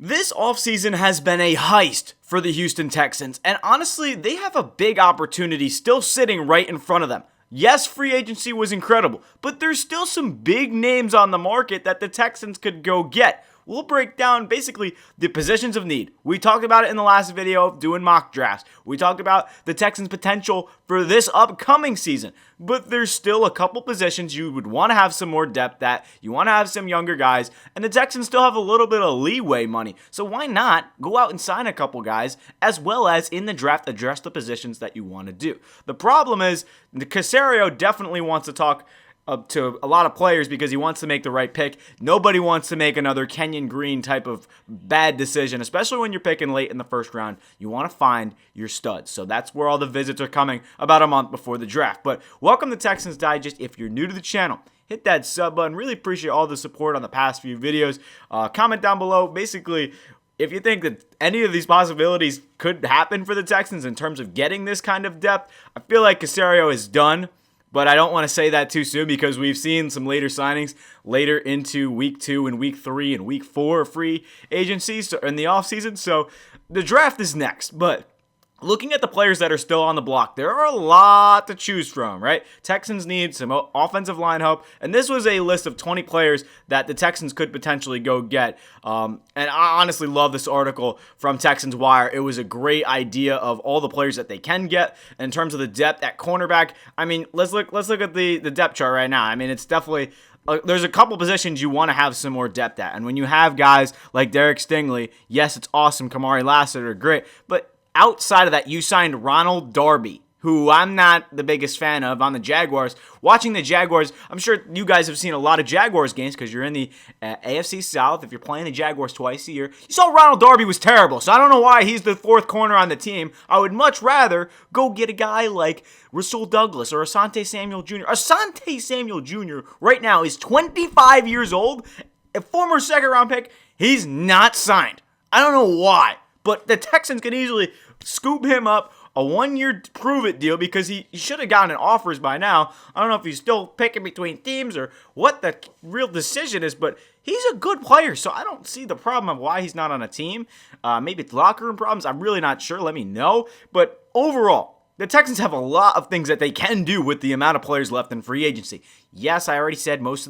This offseason has been a heist for the Houston Texans, and honestly, they have a big opportunity still sitting right in front of them. Yes, free agency was incredible, but there's still some big names on the market that the Texans could go get. We'll break down basically the positions of need. We talked about it in the last video of doing mock drafts. We talked about the Texans' potential for this upcoming season. But there's still a couple positions you would want to have some more depth at. You want to have some younger guys. And the Texans still have a little bit of leeway money. So why not go out and sign a couple guys, as well as in the draft address the positions that you want to do. The problem is, the Caserio definitely wants to talk to a lot of players because he wants to make the right pick. Nobody wants to make another Kenyon Green type of bad decision, especially when you're picking late in the first round. You want to find your studs. So that's where all the visits are coming about a month before the draft. But welcome to Texans Digest. If you're new to the channel, hit that sub button. Really appreciate all the support on the past few videos. Comment down below. Basically, if you think that any of these possibilities could happen for the Texans in terms of getting this kind of depth, I feel like Caserio is done. But I don't want to say that too soon because we've seen some later signings later into week 2 and week 3 and week 4 of free agencies in the offseason. So the draft is next. But looking at the players that are still on the block, there are a lot to choose from, right? Texans need some offensive line help, and this was a list of 20 players that the Texans could potentially go get. And I honestly love this article from Texans Wire. It was a great idea of all the players that they can get in terms of the depth at cornerback. I mean, let's look at the depth chart right now. I mean, it's definitely there's a couple positions you want to have some more depth at, and when you have guys like Derek Stingley, yes, it's awesome. Kamari Lassiter, great, but outside of that, you signed Ronald Darby, who I'm not the biggest fan of on the Jaguars. Watching the Jaguars, I'm sure you guys have seen a lot of Jaguars games because you're in the AFC South. If you're playing the Jaguars twice a year, you saw Ronald Darby was terrible. So I don't know why he's the fourth corner on the team. I would much rather go get a guy like Rasul Douglas or Asante Samuel Jr. Asante Samuel Jr. right now is 25 years old, a former second-round pick. He's not signed. I don't know why. But the Texans can easily scoop him up, a 1-year prove-it deal, because he should have gotten offers by now. I don't know if he's still picking between teams or what the real decision is, but he's a good player, so I don't see the problem of why he's not on a team. Maybe it's locker room problems. I'm really not sure. Let me know. But overall, the Texans have a lot of things that they can do with the amount of players left in free agency. Yes, I already said most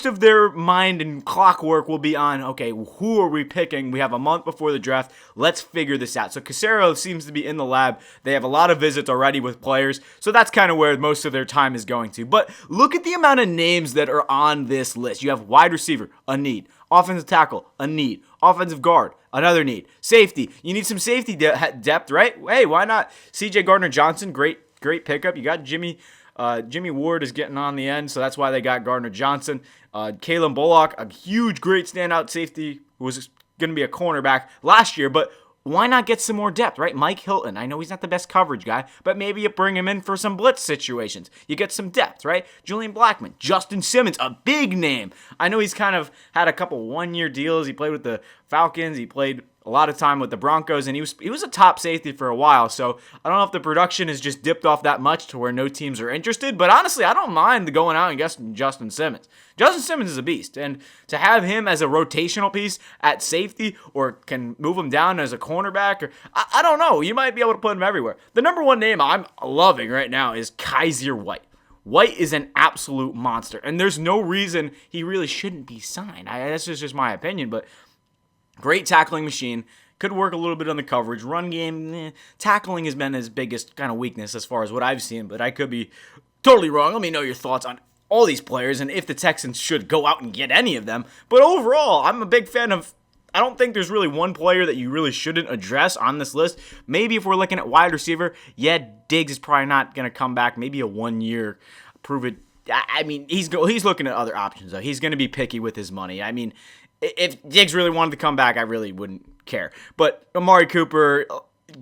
of their mind and clockwork will be on, okay, who are we picking? We have a month before the draft. Let's figure this out. So Caserio seems to be in the lab. They have a lot of visits already with players. So that's kind of where most of their time is going to. But look at the amount of names that are on this list. You have wide receiver, a need. Offensive tackle, a need. Offensive guard, another need. Safety, you need some safety depth, right? Hey, why not? C.J. Gardner-Johnson, great pickup. You got Jimmy Ward is getting on the end, so that's why they got Gardner-Johnson. Kalen Bullock, a huge, great standout safety who was going to be a cornerback last year, but why not get some more depth, right? Mike Hilton, I know he's not the best coverage guy, but maybe you bring him in for some blitz situations. You get some depth, right? Julian Blackmon, Justin Simmons, a big name. I know he's kind of had a couple 1-year deals. He played with the Falcons. He played a lot of time with the Broncos, and he was a top safety for a while, so I don't know if the production has just dipped off that much to where no teams are interested, but honestly, I don't mind going out and getting Justin Simmons. Justin Simmons is a beast, and to have him as a rotational piece at safety or can move him down as a cornerback, or I don't know, you might be able to put him everywhere. The number one name I'm loving right now is Kyzir White. White is an absolute monster, and there's no reason he really shouldn't be signed. That's just my opinion, but great tackling machine. Could work a little bit on the coverage. Run game, tackling has been his biggest kind of weakness as far as what I've seen, but I could be totally wrong. Let me know your thoughts on all these players and if the Texans should go out and get any of them. But overall, I'm a big fan of, I don't think there's really one player that you really shouldn't address on this list. Maybe if we're looking at wide receiver, yeah, Diggs is probably not going to come back. Maybe a 1-year prove it. I mean, he's looking at other options, though. He's going to be picky with his money. I mean, if Diggs really wanted to come back, I really wouldn't care. But Amari Cooper,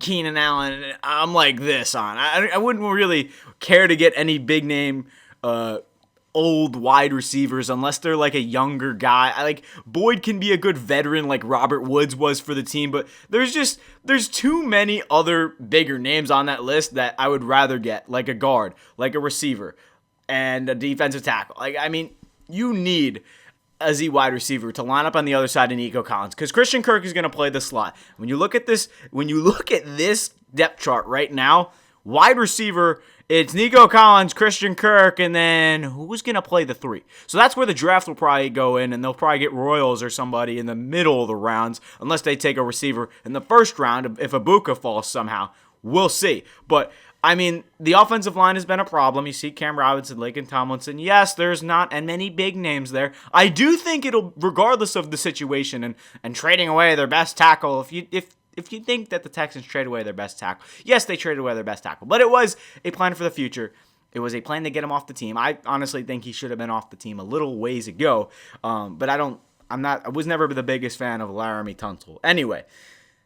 Keenan Allen, I'm like this on. I wouldn't really care to get any big name old wide receivers unless they're like a younger guy. Boyd can be a good veteran like Robert Woods was for the team, but there's too many other bigger names on that list that I would rather get, like a guard, like a receiver, and a defensive tackle. I mean, you need a Z wide receiver to line up on the other side of Nico Collins, because Christian Kirk is going to play the slot. When you look at this depth chart right now, wide receiver, it's Nico Collins, Christian Kirk, and then who's going to play the 3? So that's where the draft will probably go in, and they'll probably get Royals or somebody in the middle of the rounds, unless they take a receiver in the first round if Ibuka falls somehow. We'll see. But, I mean, the offensive line has been a problem. You see Cam Robinson, Laken Tomlinson. Yes, there's not many big names there. I do think it'll, regardless of the situation and trading away their best tackle, if you think that the Texans trade away their best tackle, yes, they traded away their best tackle, but it was a plan for the future. It was a plan to get him off the team. I honestly think he should have been off the team a little ways ago, but I was never the biggest fan of Laramie Tunsil. Anyway,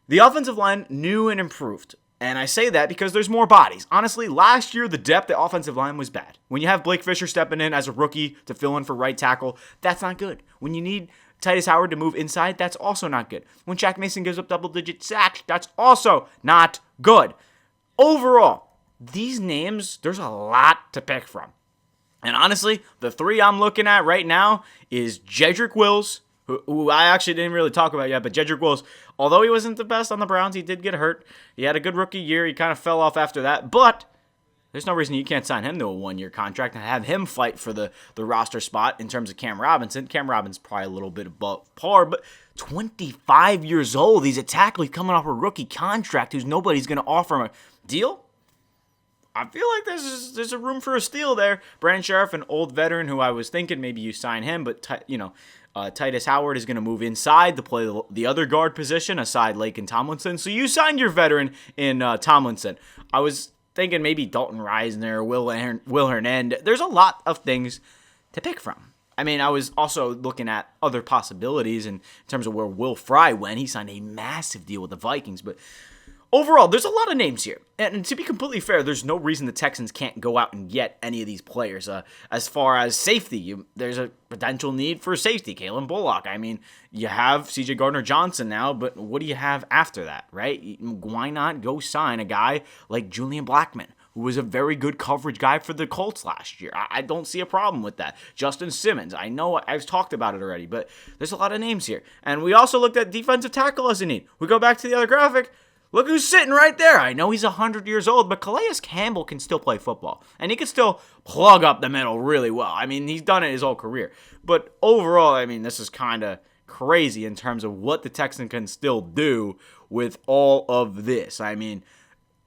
the offensive line new and improved. And I say that because there's more bodies. Honestly, last year, the depth at offensive line was bad. When you have Blake Fisher stepping in as a rookie to fill in for right tackle, that's not good. When you need Titus Howard to move inside, that's also not good. When Shaq Mason gives up double-digit sacks, that's also not good. Overall, these names, there's a lot to pick from. And honestly, the 3 I'm looking at right now is Jedrick Wills, who I actually didn't really talk about yet, but Jedrick Wills, although he wasn't the best on the Browns, he did get hurt. He had a good rookie year. He kind of fell off after that, but there's no reason you can't sign him to a 1-year contract and have him fight for the roster spot in terms of Cam Robinson. Cam Robinson's probably a little bit above par, but 25 years old. He's a tackle. He's coming off a rookie contract who's nobody's going to offer him a deal. I feel like there's a room for a steal there. Brandon Sheriff, an old veteran who I was thinking maybe you sign him, but Titus Howard is going to move inside to play the other guard position aside Laken Tomlinson. So you signed your veteran in Tomlinson. I was thinking maybe Dalton Reisner, Will Hernandez. There's a lot of things to pick from. I mean, I was also looking at other possibilities in terms of where Will Fry went. He signed a massive deal with the Vikings, but overall, there's a lot of names here. And to be completely fair, there's no reason the Texans can't go out and get any of these players. As far as safety, there's a potential need for safety. Kalen Bullock. I mean, you have C.J. Gardner-Johnson now, but what do you have after that, right? Why not go sign a guy like Julian Blackmon, who was a very good coverage guy for the Colts last year? I don't see a problem with that. Justin Simmons. I know I've talked about it already, but there's a lot of names here. And we also looked at defensive tackle as a need. We go back to the other graphic. Look who's sitting right there. I know he's 100 years old, but Calais Campbell can still play football. And he can still plug up the middle really well. I mean, he's done it his whole career. But overall, I mean, this is kind of crazy in terms of what the Texans can still do with all of this. I mean,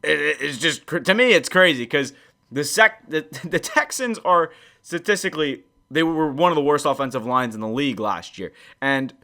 it's just, to me, it's crazy because the Texans are statistically, they were one of the worst offensive lines in the league last year. And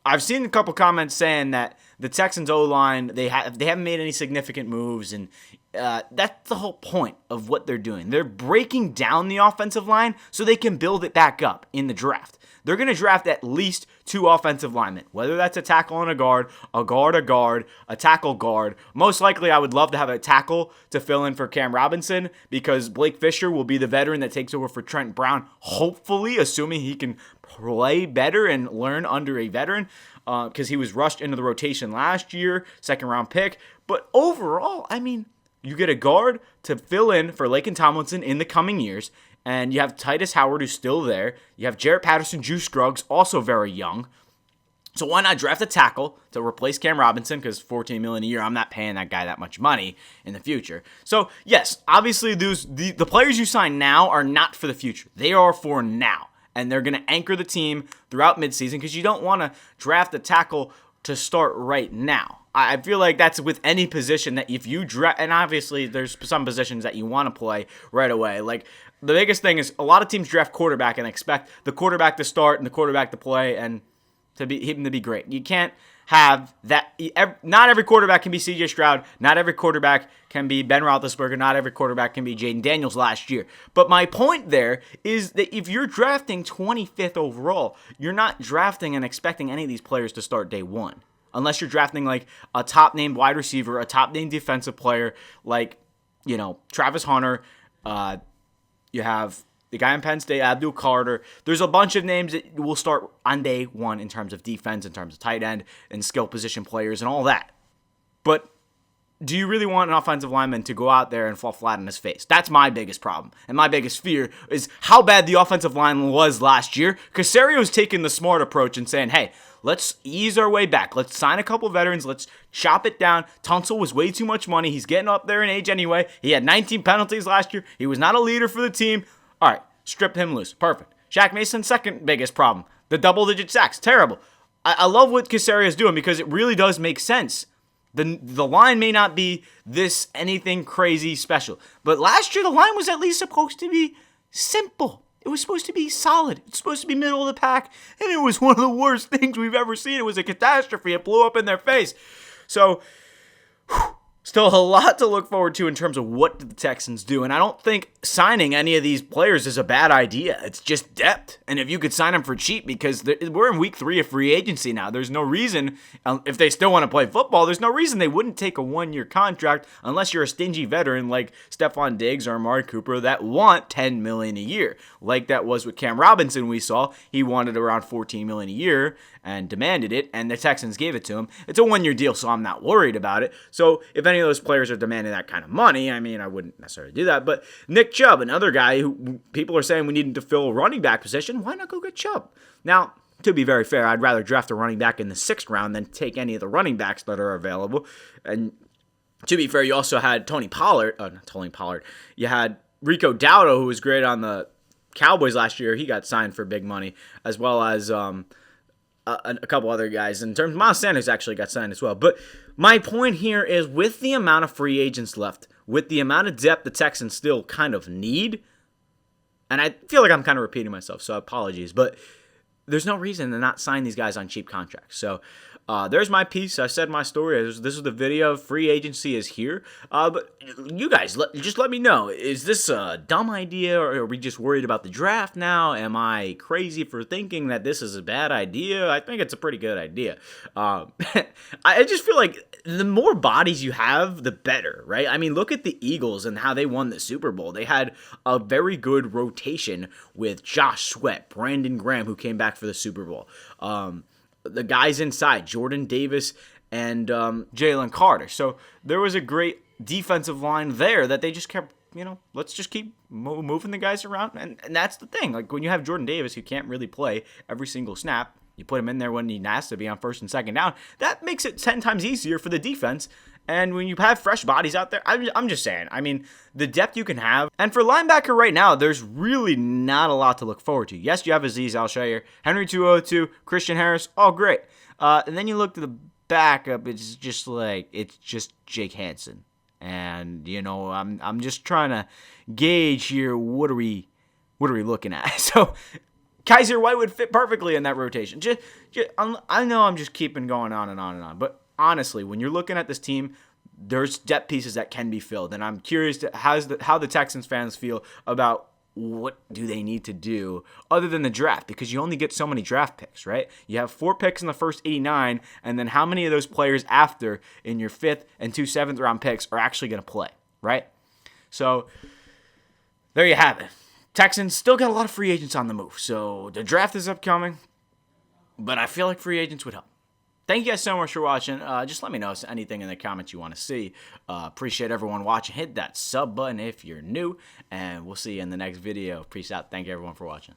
I've seen a couple comments saying that the Texans O-line, they haven't made any significant moves, and that's the whole point of what they're doing. They're breaking down the offensive line so they can build it back up in the draft. They're going to draft at least 2 offensive linemen, whether that's a tackle and a guard, a tackle guard. Most likely, I would love to have a tackle to fill in for Cam Robinson because Blake Fisher will be the veteran that takes over for Trent Brown, hopefully, assuming he can play better and learn under a veteran because he was rushed into the rotation last year, second-round pick. But overall, I mean, you get a guard to fill in for Laken Tomlinson in the coming years, and you have Titus Howard, who's still there. You have Jarrett Patterson, Juice Scruggs, also very young. So why not draft a tackle to replace Cam Robinson? Because $14 million a year, I'm not paying that guy that much money in the future. So yes, obviously the players you sign now are not for the future. They are for now. And they're going to anchor the team throughout midseason because you don't want to draft a tackle to start right now. I feel like that's with any position that if you draft, and obviously there's some positions that you want to play right away. Like the biggest thing is a lot of teams draft quarterback and expect the quarterback to start and the quarterback to play and to be him to be great. You can't have that. Not every quarterback can be C.J. Stroud. Not every quarterback can be Ben Roethlisberger. Not every quarterback can be Jaden Daniels last year. But my point there is that if you're drafting 25th overall, you're not drafting and expecting any of these players to start day one. Unless you're drafting like a top-named wide receiver, a top-named defensive player like, Travis Hunter. You have the guy in Penn State, Abdul Carter. There's a bunch of names that will start on day one in terms of defense, in terms of tight end and skill position players and all that. But do you really want an offensive lineman to go out there and fall flat on his face? That's my biggest problem. And my biggest fear is how bad the offensive line was last year. Caserio's taking the smart approach and saying, hey, let's ease our way back. Let's sign a couple veterans. Let's chop it down. Tunsil was way too much money. He's getting up there in age anyway. He had 19 penalties last year. He was not a leader for the team. All right, strip him loose. Perfect. Shaq Mason's second biggest problem. The double-digit sacks. Terrible. I love what Caserio's doing because it really does make sense. The line may not be this anything crazy special. But last year, the line was at least supposed to be simple. It was supposed to be solid. It's supposed to be middle of the pack. And it was one of the worst things we've ever seen. It was a catastrophe. It blew up in their face. So, still a lot to look forward to in terms of what the Texans do. And I don't think signing any of these players is a bad idea. It's just depth. And if you could sign them for cheap, because we're in week 3 of free agency now, there's no reason, if they still want to play football, there's no reason they wouldn't take a 1-year contract unless you're a stingy veteran like Stephon Diggs or Amari Cooper that want $10 million a year. Like that was with Cam Robinson we saw. He wanted around $14 million a year and demanded it, and the Texans gave it to him. It's a 1-year deal, so I'm not worried about it. So if any of those players are demanding that kind of money, I mean, I wouldn't necessarily do that. But Nick Chubb, another guy who people are saying we need to fill a running back position, why not go get Chubb? Now, to be very fair, I'd rather draft a running back in the 6th round than take any of the running backs that are available. And to be fair, you also had Tony Pollard. Not Tony Pollard. You had Rico Dowdle, who was great on the Cowboys last year. He got signed for big money, as well as a couple other guys. In terms, Miles Sanders actually got signed as well. But my point here is, with the amount of free agents left, with the amount of depth the Texans still kind of need, and I feel like I'm kind of repeating myself, so apologies, but there's no reason to not sign these guys on cheap contracts. So there's my piece. I said my story. This is the video. Free agency is here. But you guys, just let me know. Is this a dumb idea, or are we just worried about the draft now? Am I crazy for thinking that this is a bad idea? I think it's a pretty good idea. I just feel like the more bodies you have, the better, right? I mean, look at the Eagles and how they won the Super Bowl. They had a very good rotation with Josh Sweat, Brandon Graham, who came back for the Super Bowl. The guys inside, Jordan Davis and Jalen Carter. So there was a great defensive line there that they just kept, let's just keep moving the guys around. And that's the thing. Like, when you have Jordan Davis, who can't really play every single snap, you put him in there when he has to be on 1st and 2nd down. That makes it 10 times easier for the defense. And when you have fresh bodies out there, I'm just saying, I mean, the depth you can have. And for linebacker right now, there's really not a lot to look forward to. Yes, you have Azeez Al-Shaair, Henry 202, Christian Harris, all great. And then you look to the backup, it's just Jake Hansen. And, I'm just trying to gauge here, what are we looking at? So Kaiser White would fit perfectly in that rotation. I know I'm just keeping going on and on and on, but honestly, when you're looking at this team, there's depth pieces that can be filled, and I'm curious to how the Texans fans feel about what do they need to do other than the draft, because you only get so many draft picks, right? You have 4 picks in the first 89, and then how many of those players after in your 5th and 2 7th-round picks are actually going to play, right? So there you have it. Texans still got a lot of free agents on the move, so the draft is upcoming, but I feel like free agents would help. Thank you guys so much for watching. Just let me know if there's anything in the comments you want to see. Appreciate everyone watching. Hit that sub button if you're new, and we'll see you in the next video. Peace out. Thank you everyone for watching.